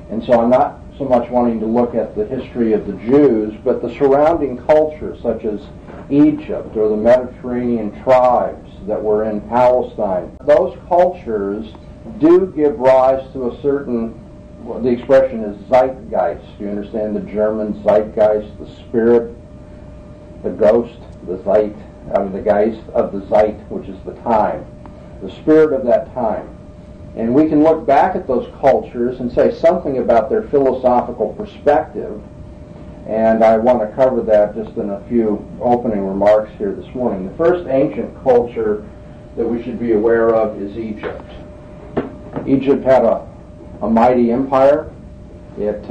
And so I'm not so much wanting to look at the history of the Jews, but the surrounding cultures such as Egypt or the Mediterranean tribes that were in Palestine. Those cultures do give rise to a certain, well, the expression is zeitgeist. You understand the German zeitgeist, the spirit, the ghost, the geist of the zeit, which is the time, the spirit of that time. And we can look back at those cultures and say something about their philosophical perspective, and I want to cover that just in a few opening remarks here this morning. The first ancient culture that we should be aware of is Egypt. Egypt had a mighty empire. It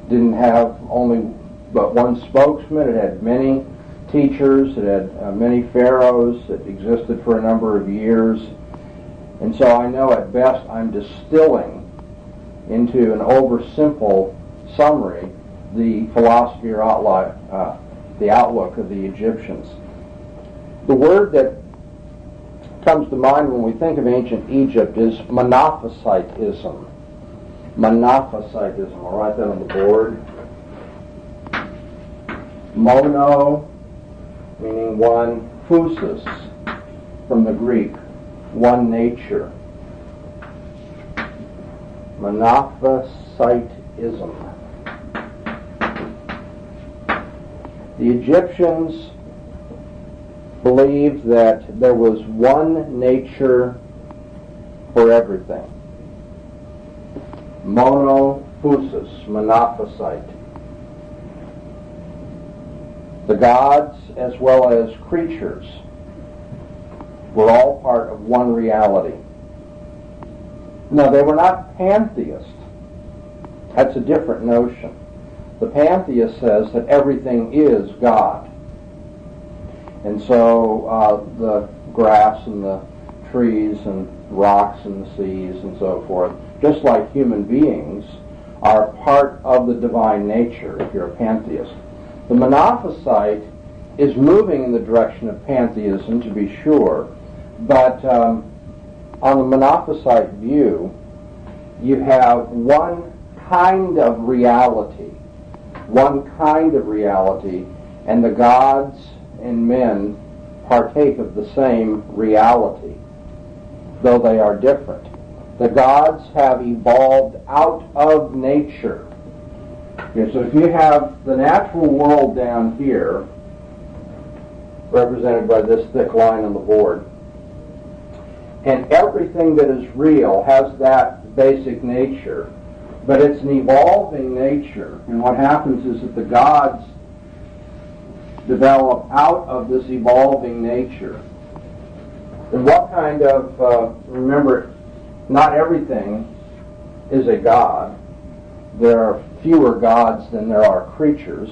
didn't have only but one spokesman. It had many teachers. It had many pharaohs. It existed for a number of years. And so I know at best I'm distilling into an oversimple summary the philosophy or the outlook of the Egyptians. The word that comes to mind when we think of ancient Egypt is Monophysitism. Monophysitism. I'll write that on the board. Mono, meaning one, physis, from the Greek, one nature. Monophysitism. The Egyptians believed that there was one nature for everything. Monophysis, monophysite. The gods as well as creatures were all part of one reality. Now, they were not pantheists. That's a different notion. The pantheist says that everything is God. And so the grass and the trees and rocks and the seas and so forth, just like human beings, are part of the divine nature if you're a pantheist. The Monophysite is moving in the direction of pantheism, to be sure, but on the Monophysite view, you have one kind of reality, and the gods and men partake of the same reality, though they are different. The gods have evolved out of nature. Okay, so if you have the natural world down here, represented by this thick line on the board, and everything that is real has that basic nature, but it's an evolving nature, and what happens is that the gods develop out of this evolving nature. And what kind of, remember, not everything is a god. There are fewer gods than there are creatures.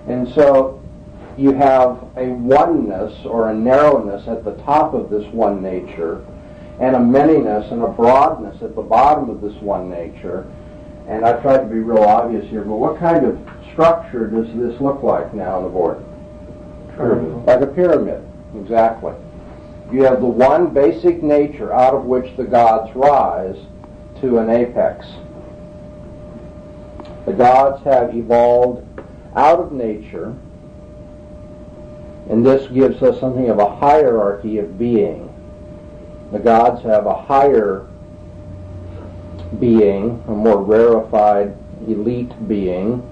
And so you have a oneness or a narrowness at the top of this one nature, and a manyness and a broadness at the bottom of this one nature. And I've tried to be real obvious here, but what kind of structure does this look like now on the board? Like a pyramid, exactly. You have the one basic nature out of which the gods rise to an apex. The gods have evolved out of nature, and this gives us something of a hierarchy of being. The gods have a higher being, a more rarefied, elite being,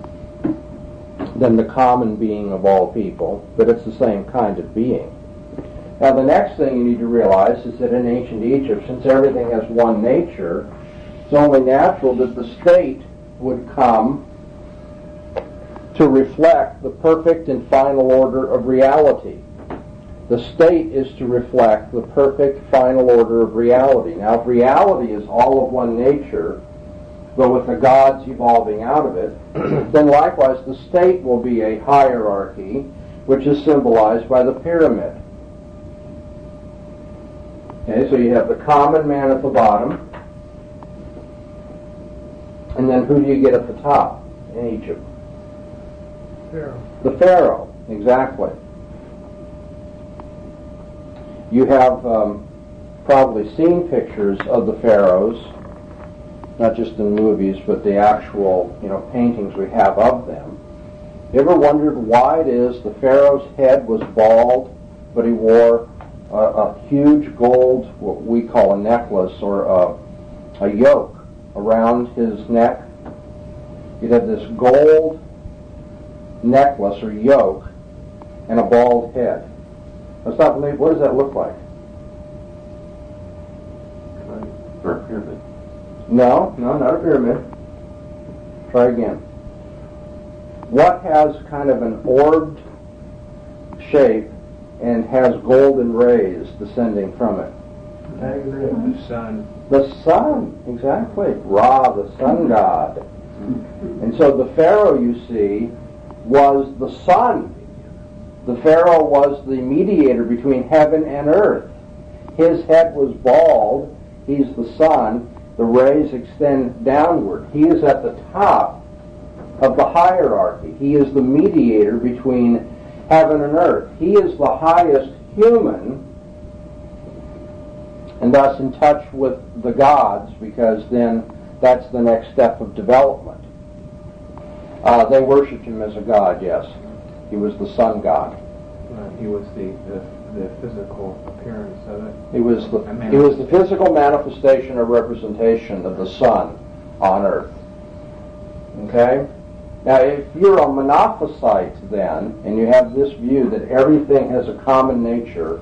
than the common being of all people, but it's the same kind of being. Now, the next thing you need to realize is that in ancient Egypt, since everything has one nature, it's only natural that the state would come to reflect the perfect and final order of reality. The state is to reflect the perfect final order of reality. Now, if reality is all of one nature, but with the gods evolving out of it, then likewise the state will be a hierarchy, which is symbolized by the pyramid. Okay, so you have the common man at the bottom, and then who do you get at the top in Egypt? Pharaoh. The pharaoh, exactly. You have probably seen pictures of the pharaohs not just in movies, but the actual, paintings we have of them. You ever wondered why it is the Pharaoh's head was bald, but he wore a huge gold, what we call a necklace, or a yoke around his neck? He'd have this gold necklace or yoke and a bald head. Let's not believe, what does that look like? For a pyramid. No, not a pyramid. Try again. What has kind of an orbed shape and has golden rays descending from it? The sun. The sun, exactly. Ra, the sun god. And so the Pharaoh, you see, was the sun. The Pharaoh was the mediator between heaven and earth. His head was bald. He's the sun. The rays extend downward. He is at the top of the hierarchy. He is the mediator between heaven and earth. He is the highest human, and thus in touch with the gods, because then that's the next step of development. They worshipped him as a god, yes. He was the sun god. He was the physical appearance of it. He was the physical manifestation or representation of the sun on earth. Okay? Now, if you're a monophysite then, and you have this view that everything has a common nature,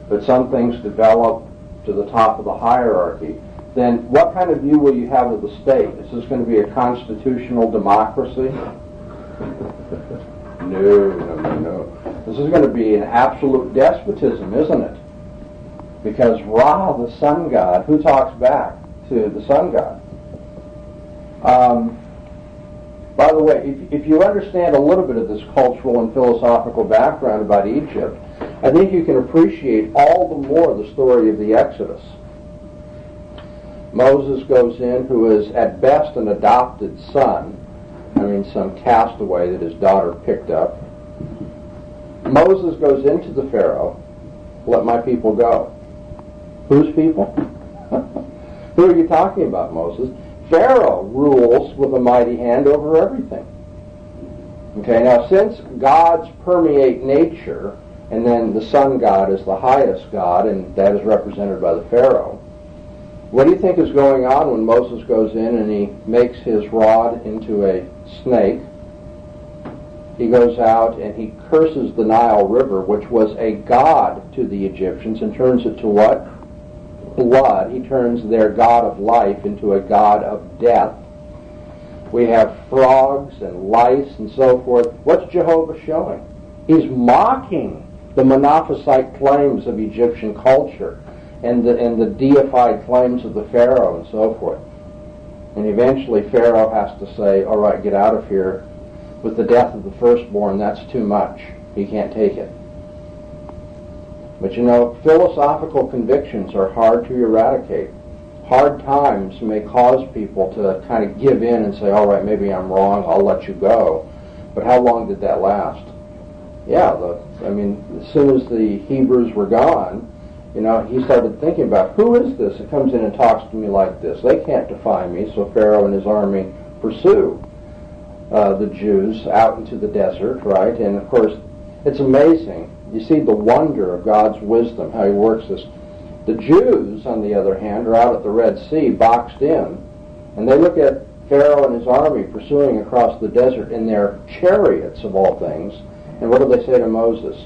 but some things develop to the top of the hierarchy, then what kind of view will you have of the state? Is this going to be a constitutional democracy? No. This is going to be an absolute despotism, isn't it? Because Ra, the sun god, who talks back to the sun god? By the way, if you understand a little bit of this cultural and philosophical background about Egypt, I think you can appreciate all the more the story of the Exodus. Moses goes in, who is at best an adopted son, some castaway that his daughter picked up. Moses goes into the Pharaoh, let my people go. Whose people? Who are you talking about, Moses? Pharaoh rules with a mighty hand over everything. Okay, now since gods permeate nature, and then the sun god is the highest god, and that is represented by the Pharaoh, what do you think is going on when Moses goes in and he makes his rod into a snake? He goes out and he curses the Nile River, which was a god to the Egyptians, and turns it to what? Blood. He turns their god of life into a god of death. We have frogs and lice and so forth. What's Jehovah showing? He's mocking the monophysite claims of Egyptian culture and the deified claims of the Pharaoh and so forth. And eventually Pharaoh has to say, all right, get out of here. With the death of the firstborn, that's too much. He can't take it. But philosophical convictions are hard to eradicate. Hard times may cause people to kind of give in and say, all right, maybe I'm wrong, I'll let you go. But how long did that last? Yeah, as soon as the Hebrews were gone, he started thinking about, who is this that comes in and talks to me like this? They can't defy me. So Pharaoh and his army pursue the Jews out into the desert, right? And of course, it's amazing. You see the wonder of God's wisdom, how he works this. The Jews, on the other hand, are out at the Red Sea, boxed in, and they look at Pharaoh and his army pursuing across the desert in their chariots, of all things, and what do they say to Moses?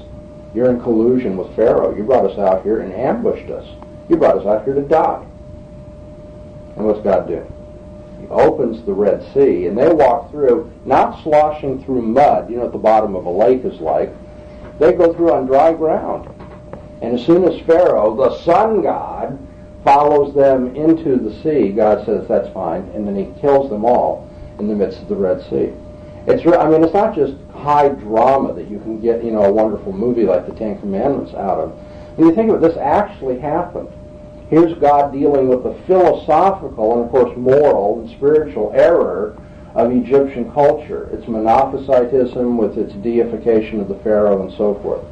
You're in collusion with Pharaoh. You brought us out here and ambushed us. You brought us out here to die. And what's God do? He opens the Red Sea, and they walk through, not sloshing through mud, what the bottom of a lake is like. They go through on dry ground. And as soon as Pharaoh, the sun god, follows them into the sea, God says, that's fine, and then he kills them all in the midst of the Red Sea. It's not just high drama that you can get, a wonderful movie like the Ten Commandments out of. When you think of it, this actually happened. Here's God dealing with the philosophical and, of course, moral and spiritual error of Egyptian culture. Its monophysitism with its deification of the Pharaoh and so forth.